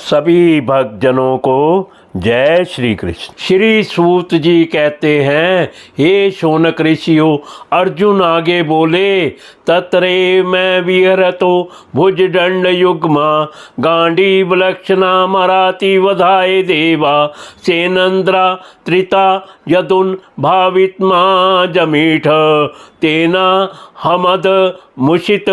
सभी भक्तजनों को जय श्री कृष्ण। श्री सूत जी कहते हैं, हे शौनक ऋषियों, अर्जुन आगे बोले, तत्रे मैं विहरतो भुज दंड युग्मा गांडीव लक्षणा मराति वधाए देवा सेनंद्रा त्रिता यदुन भावित्मा जमीठ तेना हमद मुषित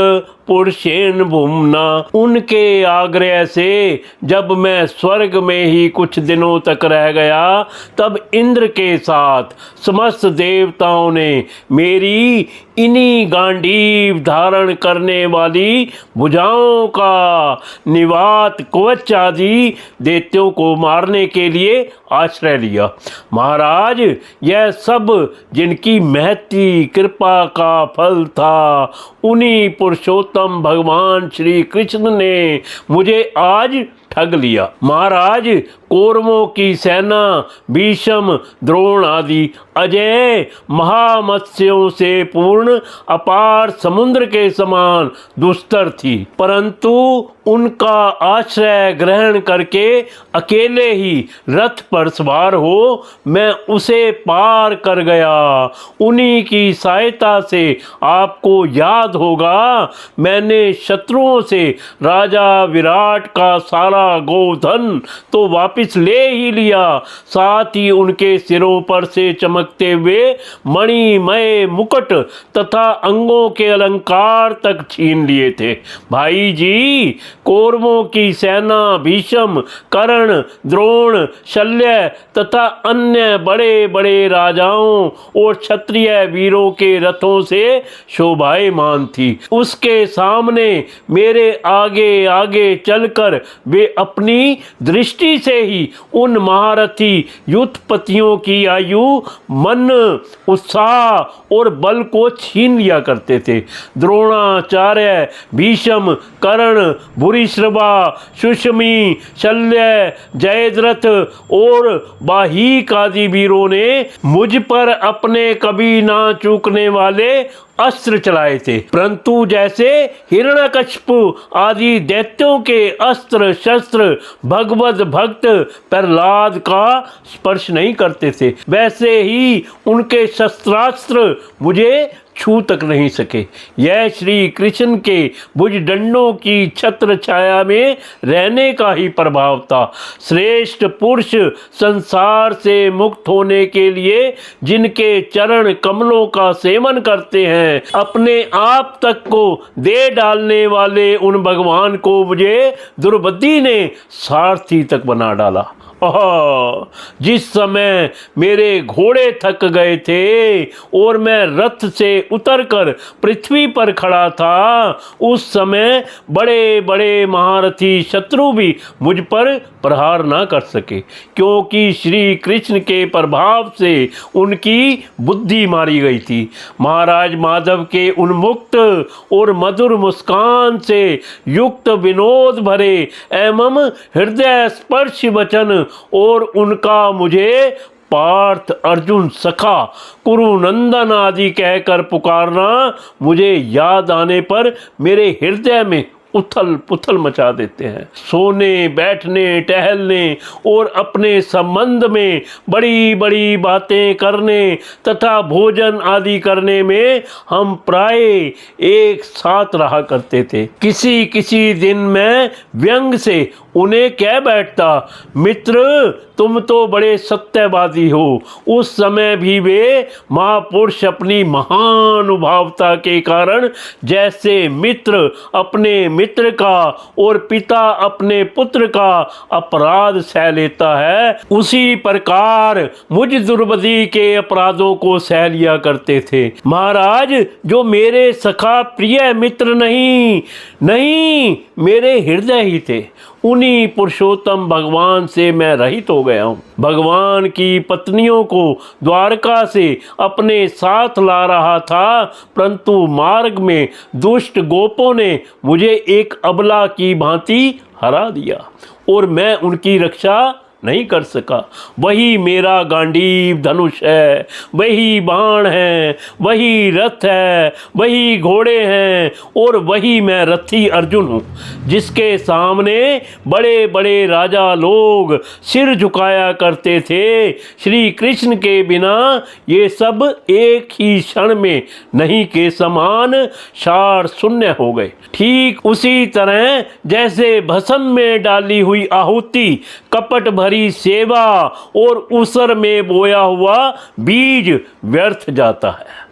पुरुषेन भूमना। उनके आग्रह से जब मैं स्वर्ग में ही कुछ दिनों तक रह गया, तब इंद्र के साथ समस्त देवताओं ने मेरी इन्हीं गांडीव धारण करने वाली भुजाओं का निवात कवच आदि दैत्यों को मारने के लिए आश्रय लिया। महाराज, यह सब जिनकी महती कृपा का फल था, उन्हीं पुरुषोत्तम भगवान श्री कृष्ण ने मुझे आज ठग लिया। महाराज, कौरवों की सेना भीष्म, द्रोण आदि अजय महामत्स्यों से पूर्ण अपार समुद्र के समान दुस्तर थी, परंतु उनका आश्रय ग्रहण करके अकेले ही रथ पर सवार हो मैं उसे पार कर गया। उन्हीं की सहायता से आपको याद होगा, मैंने शत्रुओं से राजा विराट का सारा गोधन तो वापिस ले ही लिया, साथ ही उनके सिरों पर से चमकते हुए मणिमय मुकुट तथा अंगों के अलंकार तक छीन लिए थे। भाई जी, कौरवों की सेना भीष्म, कर्ण, द्रोण, शल्य तथा अन्य बड़े बड़े राजाओं और क्षत्रिय वीरों के रथों से शोभायमान थी। उसके सामने मेरे आगे आगे चलकर वे अपनी दृष्टि से ही उन महारथी युद्धपतियों की आयु, मन, उत्साह और बल को छीन लिया करते थे। द्रोणाचार्य, भीष्म, कर्ण, भूरिश्रवा, सुषमी, शल्य, जयद्रथ और बाहीक आदि वीरों ने मुझ पर अपने कभी ना चूकने वाले अस्त्र चलाए थे, परंतु जैसे हिरण्यकश्यप आदि दैत्यों के अस्त्र शस्त्र भगवत भक्त प्रहलाद का स्पर्श नहीं करते थे, वैसे ही उनके शस्त्रास्त्र मुझे छू तक नहीं सके। यह श्री कृष्ण के भुजदंडों की छत्र छाया में रहने का ही प्रभाव था। श्रेष्ठ पुरुष संसार से मुक्त होने के लिए जिनके चरण कमलों का सेवन करते हैं, अपने आप तक को दे डालने वाले उन भगवान को मुझे दुर्बुद्धि ने सारथी तक बना डाला। जिस समय मेरे घोड़े थक गए थे और मैं रथ से उतरकर पृथ्वी पर खड़ा था, उस समय बड़े बड़े महारथी शत्रु भी मुझ पर प्रहार ना कर सके, क्योंकि श्री कृष्ण के प्रभाव से उनकी बुद्धि मारी गई थी। महाराज माधव के उन्मुक्त और मधुर मुस्कान से युक्त विनोद भरे एवं हृदय स्पर्शी वचन और उनका मुझे पार्थ, अर्जुन, सखा, कुरुनंदन आदि कहकर पुकारना मुझे याद आने पर मेरे हृदय में उथल पुथल मचा देते हैं। सोने, बैठने, टहलने और अपने संबंध में बड़ी बड़ी बातें करने तथा भोजन आदि करने में हम प्राय एक साथ रहा करते थे। किसी किसी दिन मैं व्यंग से उन्हें कह बैठता, मित्र तुम तो बड़े सत्यवादी हो। उस समय भी वे महापुरुष अपनी महानुभावता के कारण जैसे मित्र अपने मित्र का और पिता अपने पुत्र का अपराध सह लेता है, उसी प्रकार मुझ दुर्बुद्धि के अपराधों को सह लिया करते थे। महाराज, जो मेरे सखा प्रिय मित्र नहीं मेरे हृदय ही थे, उन्हीं पुरुषोत्तम भगवान से मैं रहित हो गया हूँ। भगवान की पत्नियों को द्वारका से अपने साथ ला रहा था, परंतु मार्ग में दुष्ट गोपों ने मुझे एक अबला की भांति हरा दिया और मैं उनकी रक्षा नहीं कर सका। वही मेरा गांडीव धनुष है, वही बाण है, वही रथ है, वही घोड़े हैं और वही मैं रथी अर्जुन हूँ, जिसके सामने बड़े बड़े राजा लोग सिर झुकाया करते थे। श्री कृष्ण के बिना ये सब एक ही क्षण में नहीं के समान सार शून्य हो गए। ठीक उसी तरह जैसे भस्म में डाली हुई आहुति, कपट भरी सेवा और उसर में बोया हुआ बीज व्यर्थ जाता है।